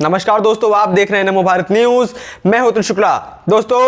नमस्कार दोस्तों, आप देख रहे हैं नमो भारत न्यूज। मैं हूं शुक्ला। दोस्तों,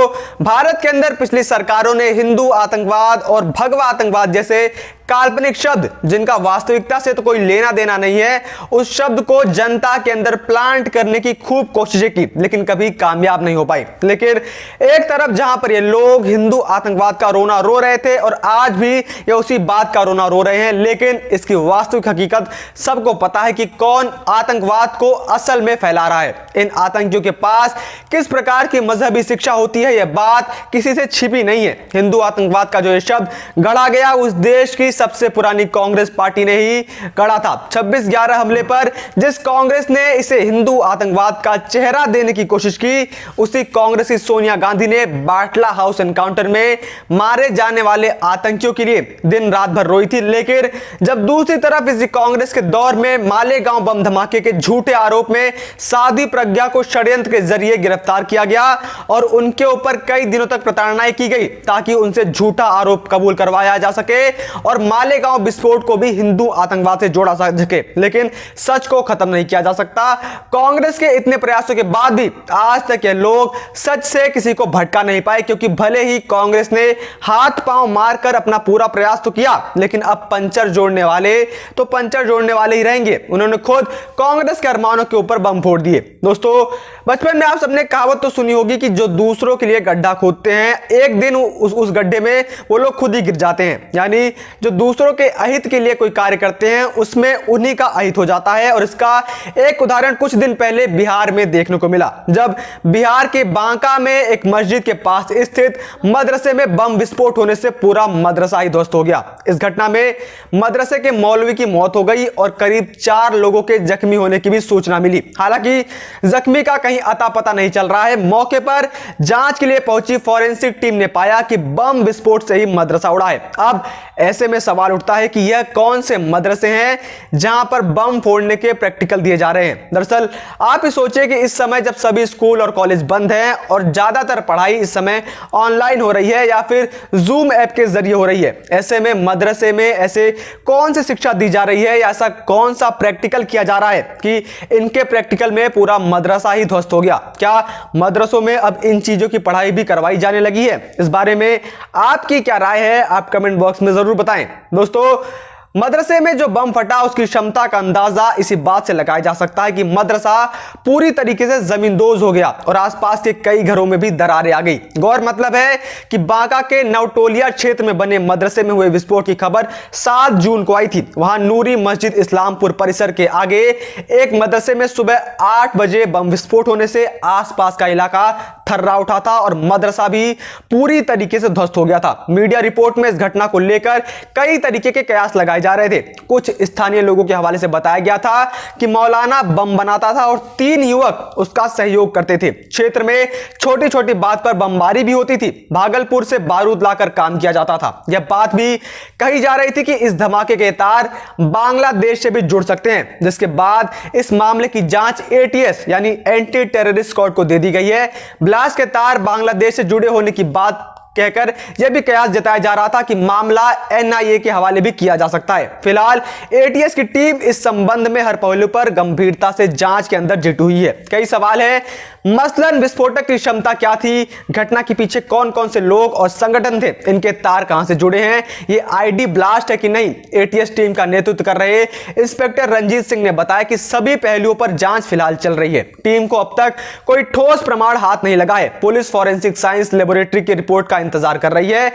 भारत के अंदर पिछली सरकारों ने हिंदू आतंकवाद और भगवा आतंकवाद जैसे काल्पनिक शब्द, जिनका वास्तविकता से तो कोई लेना देना नहीं है, उस शब्द को जनता के अंदर प्लांट करने की खूब कोशिशें की, लेकिन कभी कामयाब नहीं हो पाई। लेकिन एक तरफ जहां पर ये लोग हिंदू आतंकवाद का रोना रो रहे थे और आज भी ये उसी बात का रोना रो रहे हैं, लेकिन इसकी वास्तविक हकीकत सबको पता है कि कौन आतंकवाद को असल में फैला रहा है। इन आतंकियों के पास किस प्रकार की मजहबी शिक्षा होती है, यह बात किसी से छिपी नहीं है। हिंदू आतंकवाद का जो ये शब्द गढ़ा गया, उस देश की सबसे पुरानी कांग्रेस पार्टी ने ही गढ़ा था। 26/11 हमले पर जिस कांग्रेस ने इसे हिंदू आतंकवाद का चेहरा देने की कोशिश की, उसी कांग्रेस की सोनिया गांधी ने बाटला हाउस एनकाउंटर में मारे जाने वाले आतंकियों के लिए दिन रात भर रोई थी। लेकिन जब दूसरी तरफ इसी कांग्रेस के दौर में मालेगांव बम धमाके के झूठे आरोप में साध्वी प्रज्ञा को षड्यंत्र के जरिए गिरफ्तार किया गया और उनके ऊपर कई दिनों तक प्रताड़नाएं की गई ताकि उनसे झूठा आरोप कबूल करवाया जा सके और मालेगांव विस्फोट को भी हिंदू आतंकवाद से जोड़ा जा सके, लेकिन सच को खत्म नहीं किया जा सकता। कांग्रेस के इतने प्रयासों के बाद भी आज तक ये लोग सच से किसी को भटका नहीं पाए, क्योंकि भले ही कांग्रेस ने हाथ पांव मारकर अपना पूरा प्रयास तो किया, लेकिन अब पंचर जोड़ने वाले तो पंचर जोड़ने वाले ही रहेंगे। उन्होंने खुद कांग्रेस के अरमानों के ऊपर बम फोड़ दिए। दोस्तों, बचपन में आप सबने कहावत तो सुनी होगी कि जो दूसरों के लिए गड्ढा खोदते हैं, एक दिन उस गड्ढे में वो लोग खुद ही गिर जाते हैं। यानी जो दूसरों के अहित के लिए कोई कार्य करते हैं, उसमें उन्हीं का अहित हो जाता है। और इसका एक उदाहरण कुछ दिन पहले बिहार में देखने को मिला, जब बिहार के बांका में एक मस्जिद के पास स्थित मदरसे में बम विस्फोट होने से पूरा मदरसा ही ध्वस्त हो गया। इस घटना में मदरसे के मौलवी की मौत हो गई और करीब 4 लोगों के जख्मी होने की भी सूचना मिली। हालांकि जख्मी का कहीं अता पता नहीं चल रहा है। मौके पर जांच के लिए पहुंची फॉरेंसिक टीम ने पाया कि बम विस्फोट से ही मदरसा उड़ा है। अब ऐसे में सवाल उठता है कि यह कौन से मदरसे हैं जहां पर बम फोड़ने के प्रैक्टिकल दिए जा रहे हैं। दरअसल आप ही सोचिए कि इस समय जब सभी स्कूल और कॉलेज बंद हैं और ज्यादातर पढ़ाई इस समय ऑनलाइन हो रही है या फिर जूम ऐप के जरिए हो रही है, ऐसे में मदरसे में ऐसे कौन सी शिक्षा दी जा रही है या ऐसा कौन सा प्रैक्टिकल किया जा रहा है कि इनके प्रैक्टिकल में पूरा मदरसा ही ध्वस्त हो गया? क्या मदरसों में अब इन चीजों की पढ़ाई भी करवाई जाने लगी है? इस बारे में आपकी क्या राय है, आप कमेंट बॉक्स में जरूर बताएं। दोस्तों, मदरसे में जो बम फटा, उसकी क्षमता का अंदाजा इसी बात से लगाया जा सकता है कि मदरसा पूरी तरीके से जमींदोज हो गया और आसपास के कई घरों में भी दरारें आ गई। गौर मतलब है कि बांका के नवटोलिया क्षेत्र में बने मदरसे में हुए विस्फोट की खबर 7 जून को आई थी। वहां नूरी मस्जिद इस्लामपुर परिसर के आगे एक मदरसे में सुबह 8 बजे बम विस्फोट होने से आसपास का इलाका थर्रा उठा था और मदरसा भी पूरी तरीके से ध्वस्त हो गया था। मीडिया रिपोर्ट में इस घटना को लेकर कई तरीके के कयास लगाए जा रहे थे। कुछ स्थानीय लोगों के हवाले से बताया गया था कि मौलाना बम बनाता था और 3 युवक उसका सहयोग करते थे। क्षेत्र में छोटी छोटी बात पर बमबारी भी होती थी। भागलपुर से बारूद लाकर काम किया जाता था। यह बात भी कही जा रही थी कि इस धमाके के तार बांग्लादेश से भी जुड़ सकते हैं, जिसके बाद इस मामले की जांच एटीएस यानी एंटी टेररिस्ट स्क्वाड को दे दी गई है। ब्लास्ट के तार बांग्लादेश से जुड़े होने की बात कहकर यह भी कयास जताया जा रहा था कि मामला एनआईए के हवाले भी किया जा सकता है। फिलहाल एटीएस की टीम इस संबंध में हर पहलू पर गंभीरता से जांच के अंदर जुटी हुई है। कई सवाल है, मसलन विस्फोटक की क्षमता क्या थी, घटना के पीछे कौन कौन से लोग और संगठन थे, इनके तार कहां से जुड़े हैं, ये आईडी ब्लास्ट है कि नहीं। एटीएस टीम का नेतृत्व कर रहे इंस्पेक्टर रंजीत सिंह ने बताया कि सभी पहलुओं पर जांच फिलहाल चल रही है। टीम को अब तक कोई ठोस प्रमाण हाथ नहीं लगा है। पुलिस फॉरेंसिक साइंस लेबोरेटरी की रिपोर्ट का इंतजार कर रही है।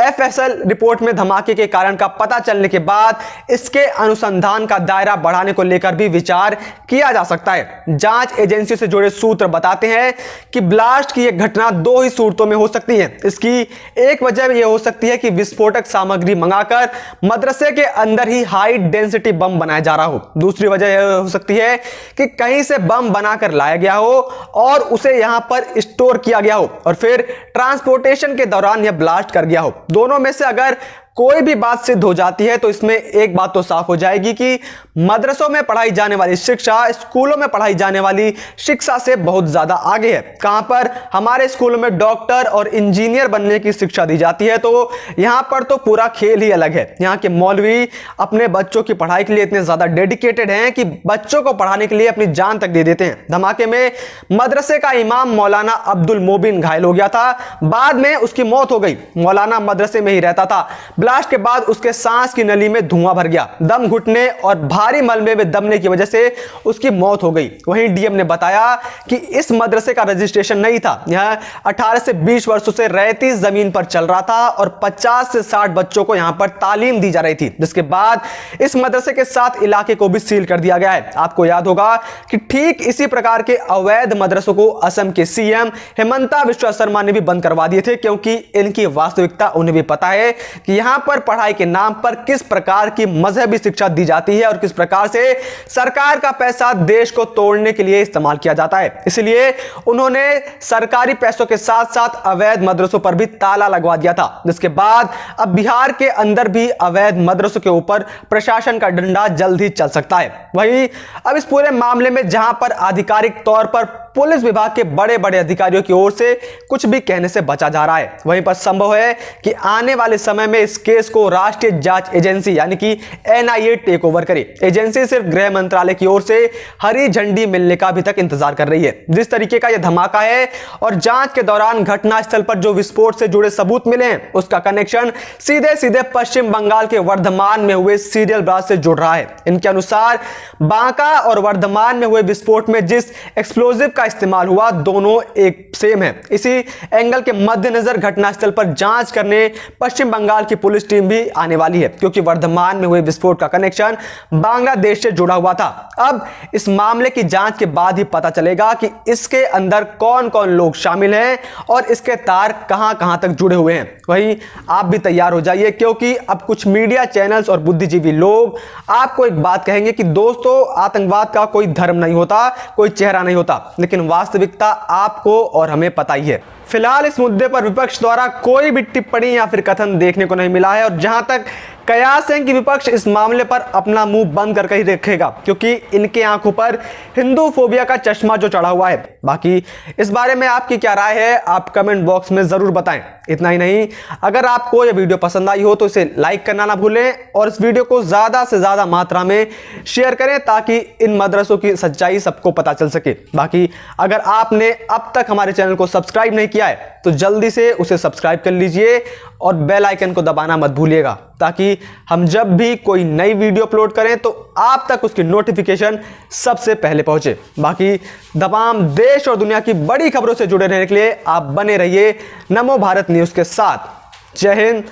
एफएसएल रिपोर्ट में धमाके के कारण का पता चलने के बाद इसके अनुसंधान का दायरा बढ़ाने को लेकर भी विचार किया जा सकता है। जांच एजेंसी से जुड़े सूत्र बताते हैं कि ब्लास्ट की यह घटना 2 ही सूरतों में हो सकती है। इसकी एक वजह यह हो सकती है कि विस्फोटक सामग्री मंगाकर मदरसे के अंदर ही हाई डेंसिटी बम बनाया जा रहा हो। दूसरी वजह यह हो सकती है कि कहीं से बम बनाकर लाया गया हो और उसे यहां पर स्टोर किया गया हो और फिर ट्रांसपोर्टेशन के दौरान यह ब्लास्ट कर गया हो। दोनों में से अगर कोई भी बात सिद्ध हो जाती है तो इसमें एक बात तो साफ हो जाएगी कि मदरसों में पढ़ाई जाने वाली शिक्षा स्कूलों में पढ़ाई जाने वाली शिक्षा से बहुत ज्यादा आगे है। कहां पर हमारे स्कूलों में डॉक्टर और इंजीनियर बनने की शिक्षा दी जाती है, तो यहां पर तो पूरा खेल ही अलग है। यहां के मौलवी अपने बच्चों की पढ़ाई के लिए इतने ज्यादा डेडिकेटेड हैं कि बच्चों को पढ़ाने के लिए अपनी जान तक दे देते हैं। धमाके में मदरसे का इमाम मौलाना अब्दुल मोबिन घायल हो गया था, बाद में उसकी मौत हो गई। मौलाना मदरसे में ही रहता था। ब्लास्ट के बाद उसके सांस की नली में धुआं भर गया, दम घुटने और भारी मलबे में दबने की वजह से उसकी मौत हो गई। वहीं डीएम ने बताया कि इस मदरसे का रजिस्ट्रेशन नहीं था। यह 18 से 20 वर्षों से रहती जमीन पर चल रहा था और 50 से 60 बच्चों को यहां पर तालीम दी जा रही थी, जिसके बाद इस मदरसे के साथ इलाके को भी सील कर दिया गया है। आपको याद होगा कि ठीक इसी प्रकार के अवैध मदरसों को असम के सीएम हेमंता बिश्वा शर्मा ने भी बंद करवा दिए थे, क्योंकि इनकी वास्तविकता उन्हें भी पता है कि यहां पर पढ़ाई के नाम पर किस प्रकार की मजहबी शिक्षा दी जाती है और किस प्रकार से सरकार का पैसा देश को तोड़ने के लिए इस्तेमाल किया जाता है। इसलिए उन्होंने सरकारी पैसों के साथ साथ अवैध मदरसों पर भी ताला लगवा दिया था, जिसके बाद अब बिहार के अंदर भी अवैध मदरसों के ऊपर प्रशासन का डंडा जल्द ही चल सकता है। वहीं अब इस पूरे मामले में जहां पर आधिकारिक तौर पर पुलिस विभाग के बड़े बड़े अधिकारियों की ओर से कुछ भी कहने से बचा जा रहा है, वहीं पर संभव है कि आने वाले समय में इस केस को राष्ट्रीय जांच एजेंसी यानी कि एनआईए टेक ओवर करे। एजेंसी सिर्फ गृह मंत्रालय की ओर से हरी झंडी मिलने का अभी तक इंतजार कर रही है। जिस तरीके का यह धमाका है और जांच के दौरान घटनास्थल पर जो विस्फोट से जुड़े सबूत मिले हैं, उसका कनेक्शन सीधे सीधे पश्चिम बंगाल के वर्धमान में हुए सीरियल ब्लास्ट से जुड़ रहा है। इनके अनुसार बांका और वर्धमान में हुए विस्फोट में जिस एक्सप्लोजिव का इस्तेमाल हुआ, दोनों एक सेम है। इसी एंगल के मद्देनजर घटनास्थल पर जांच करने पश्चिम बंगाल की पुलिस टीम भी आने वाली है, क्योंकि वर्धमान में हुए विस्फोट का कनेक्शन बांग्लादेश से जुड़ा हुआ था। अब इस मामले की जांच के बाद ही पता चलेगा कि इसके अंदर कौन कौन लोग शामिल हैं और इसके तार कहां कहां तक जुड़े हुए हैं। वहीं आप भी तैयार हो जाइए, क्योंकि अब कुछ मीडिया चैनल्स और बुद्धिजीवी लोग आपको एक बात कहेंगे कि दोस्तों, आतंकवाद का कोई धर्म नहीं होता, कोई चेहरा नहीं होता, लेकिन वास्तविकता आपको और हमें पता ही है। फिलहाल इस मुद्दे पर विपक्ष द्वारा कोई भी टिप्पणी या फिर कथन देखने को नहीं मिला है और जहां तक कयास है कि विपक्ष इस मामले पर अपना मुंह बंद करके ही रखेगा, क्योंकि इनके आंखों पर हिंदू फोबिया का चश्मा जो चढ़ा हुआ है। बाकी इस बारे में आपकी क्या राय है, आप कमेंट बॉक्स में जरूर बताएं। इतना ही नहीं, अगर आपको यह वीडियो पसंद आई हो तो इसे लाइक करना ना भूलें और इस वीडियो को ज्यादा से ज्यादा मात्रा में शेयर करें, ताकि इन मदरसों की सच्चाई सबको पता चल सके। बाकी अगर आपने अब तक हमारे चैनल को सब्सक्राइब नहीं किया है तो जल्दी से उसे सब्सक्राइब कर लीजिए और बेल आइकन को दबाना मत भूलिएगा, ताकि हम जब भी कोई नई वीडियो अपलोड करें तो आप तक उसकी नोटिफिकेशन सबसे पहले पहुंचे। बाकी तमाम देश और दुनिया की बड़ी खबरों से जुड़े रहने के लिए आप बने रहिए नमो भारत न्यूज़ के साथ। जय हिंद,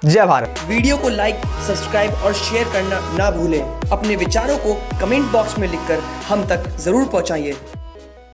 जय भारत। वीडियो को लाइक, सब्सक्राइब और शेयर करना ना भूलें। अपने विचारों को कमेंट बॉक्स में लिखकर हम तक जरूर पहुंचाइए।